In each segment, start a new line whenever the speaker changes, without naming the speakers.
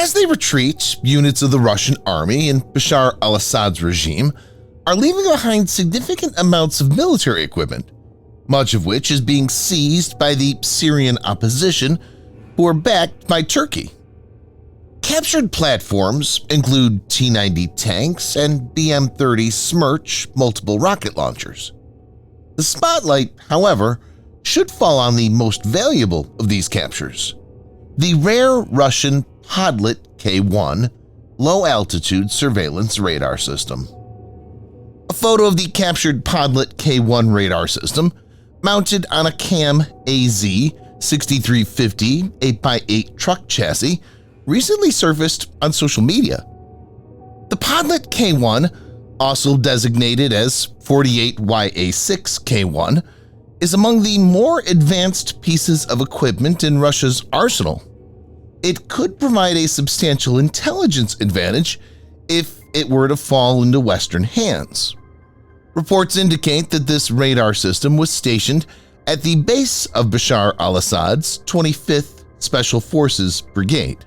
As they retreat, units of the Russian army and Bashar al-Assad's regime are leaving behind significant amounts of military equipment, much of which is being seized by the Syrian opposition, who are backed by Turkey. Captured platforms include T-90 tanks and BM-30 Smerch multiple rocket launchers. The spotlight, however, should fall on the most valuable of these captures, the rare Russian Podlet-K1 low-altitude surveillance radar system. A photo of the captured Podlet-K1 radar system, mounted on a CAM AZ 6350 8x8 truck chassis, recently surfaced on social media. The Podlet-K1, also designated as 48YA6K1, is among the more advanced pieces of equipment in Russia's arsenal. It could provide a substantial intelligence advantage if it were to fall into Western hands. Reports indicate that this radar system was stationed at the base of Bashar al-Assad's 25th Special Forces Brigade.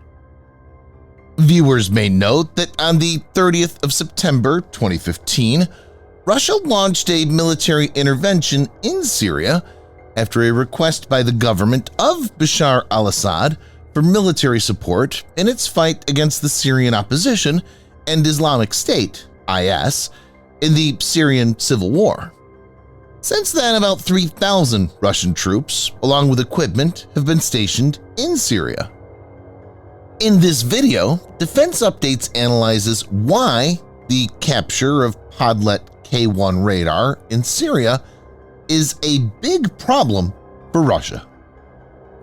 Viewers may note that on the 30th of September 2015, Russia launched a military intervention in Syria after a request by the government of Bashar al-Assad for military support in its fight against the Syrian opposition and Islamic State (IS) in the Syrian civil war. Since then, about 3,000 Russian troops, along with equipment, have been stationed in Syria. In this video, Defense Updates analyzes why the capture of Podlet-K1 radar in Syria is a big problem for Russia.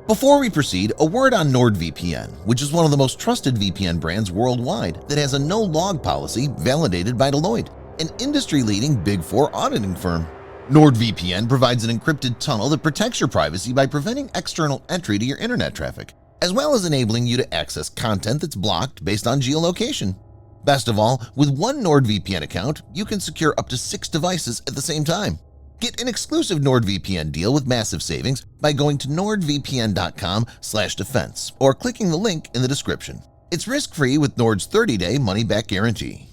Before we proceed, a word on NordVPN, which is one of the most trusted VPN brands worldwide that has a no-log policy validated by Deloitte, an industry-leading Big Four auditing firm. NordVPN provides an encrypted tunnel that protects your privacy by preventing external entry to your internet traffic, as well as enabling you to access content that's blocked based on geolocation. Best of all, with one NordVPN account, you can secure up to 6 devices at the same time. Get an exclusive NordVPN deal with massive savings by going to nordvpn.com/defense or clicking the link in the description. It's risk-free with Nord's 30-day money-back guarantee.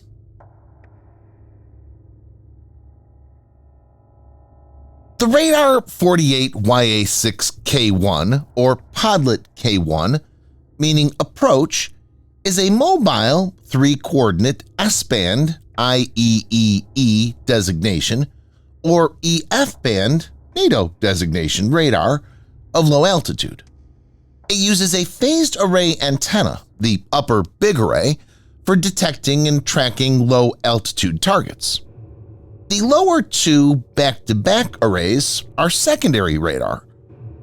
The radar 48YA6K1, or Podlet-K1, meaning approach, is a mobile 3-coordinate S-band IEEE designation or EF-band NATO designation radar of low altitude. It uses a phased array antenna, the upper big array, for detecting and tracking low-altitude targets. The lower two back-to-back arrays are secondary radar,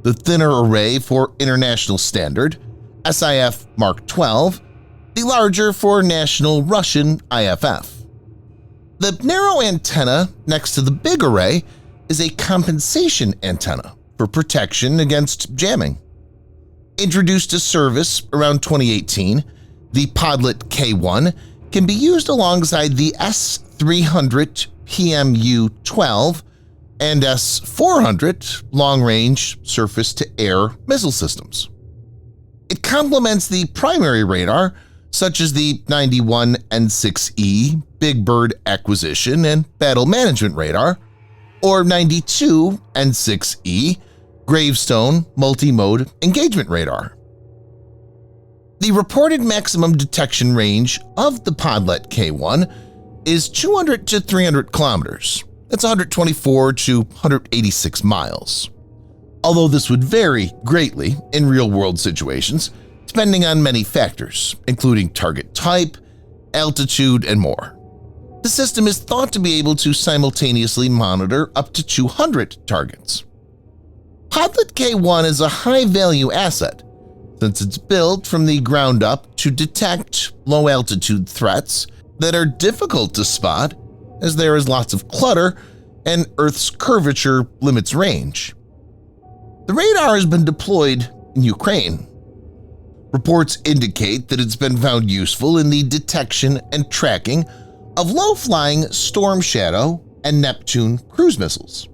the thinner array for International Standard SIF Mark 12, the larger for National Russian IFF. The narrow antenna next to the big array is a compensation antenna for protection against jamming. Introduced to service around 2018, the Podlet-K1 can be used alongside the S-300 PMU-12 and S-400 long-range surface-to-air missile systems. It complements the primary radar, such as the 91 N6E Big Bird Acquisition and Battle Management Radar, or 92 N6E Gravestone Multi-Mode Engagement Radar. The reported maximum detection range of the Podlet-K1 is 200 to 300 kilometers. That's 124 to 186 miles. Although this would vary greatly in real-world situations, depending on many factors, including target type, altitude, and more. The system is thought to be able to simultaneously monitor up to 200 targets. Podlet-K1 is a high-value asset since it's built from the ground up to detect low-altitude threats that are difficult to spot as there is lots of clutter and Earth's curvature limits range. The radar has been deployed in Ukraine. Reports indicate that it's been found useful in the detection and tracking of low-flying Storm Shadow and Neptune cruise missiles.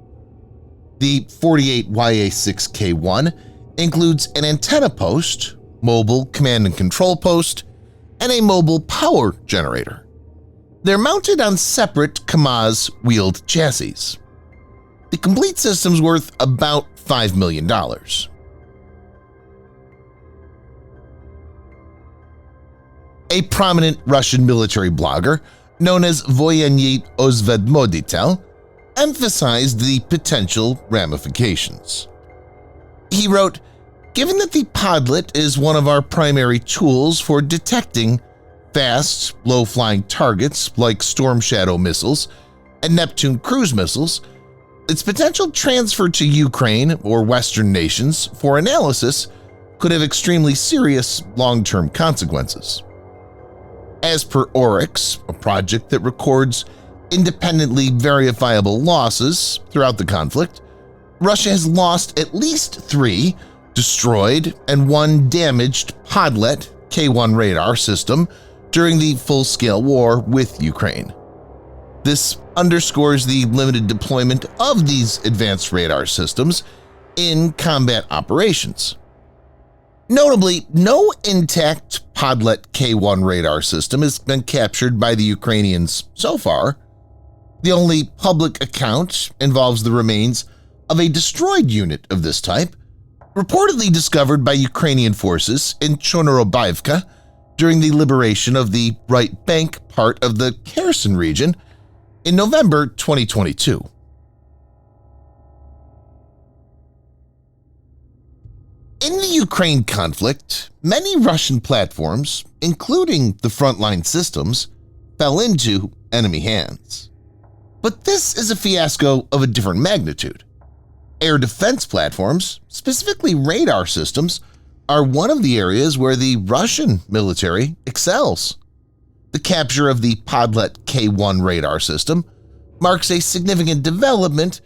The 48YA6K1 includes an antenna post, mobile command and control post, and a mobile power generator. They're mounted on separate KAMAZ-wheeled chassis. The complete system's worth about $5 million. A prominent Russian military blogger known as Voyenny Ozvedmoditel emphasized the potential ramifications. He wrote, "Given that the Podlet is one of our primary tools for detecting fast, low-flying targets like Storm Shadow missiles and Neptune cruise missiles, its potential transfer to Ukraine or Western nations for analysis could have extremely serious long-term consequences." As per Oryx, a project that records independently verifiable losses throughout the conflict, Russia has lost at least 3 destroyed and 1 damaged Podlet-K1 radar system during the full-scale war with Ukraine. This underscores the limited deployment of these advanced radar systems in combat operations. Notably, no intact Podlet-K1 radar system has been captured by the Ukrainians so far. The only public account involves the remains of a destroyed unit of this type, reportedly discovered by Ukrainian forces in Chornorobivka during the liberation of the right bank part of the Kherson region in November 2022. In the Ukraine conflict, many Russian platforms, including the frontline systems, fell into enemy hands. But this is a fiasco of a different magnitude. Air defense platforms, specifically radar systems, are one of the areas where the Russian military excels. The capture of the Podlet-K1 radar system marks a significant development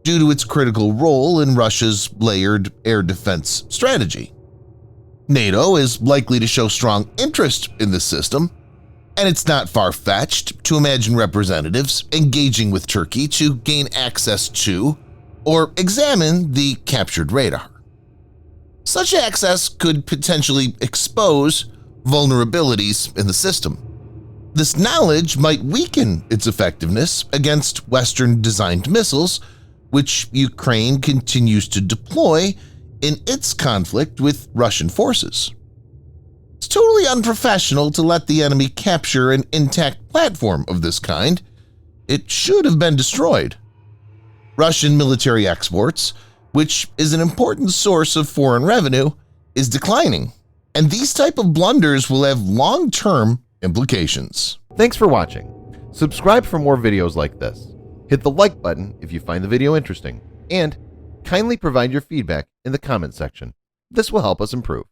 due to its critical role in Russia's layered air defense strategy. NATO is likely to show strong interest in this system, and it's not far-fetched to imagine representatives engaging with Turkey to gain access to or examine the captured radar. Such access could potentially expose vulnerabilities in the system. This knowledge might weaken its effectiveness against Western-designed missiles, which Ukraine continues to deploy in its conflict with Russian forces. It's totally unprofessional to let the enemy capture an intact platform of this kind. It should have been destroyed. Russian military exports, which is an important source of foreign revenue, is declining, and these type of blunders will have long-term implications.
Thanks for watching. Subscribe for more videos like this. Hit the like button if you find the video interesting, and kindly provide your feedback in the comment section. This will help us improve.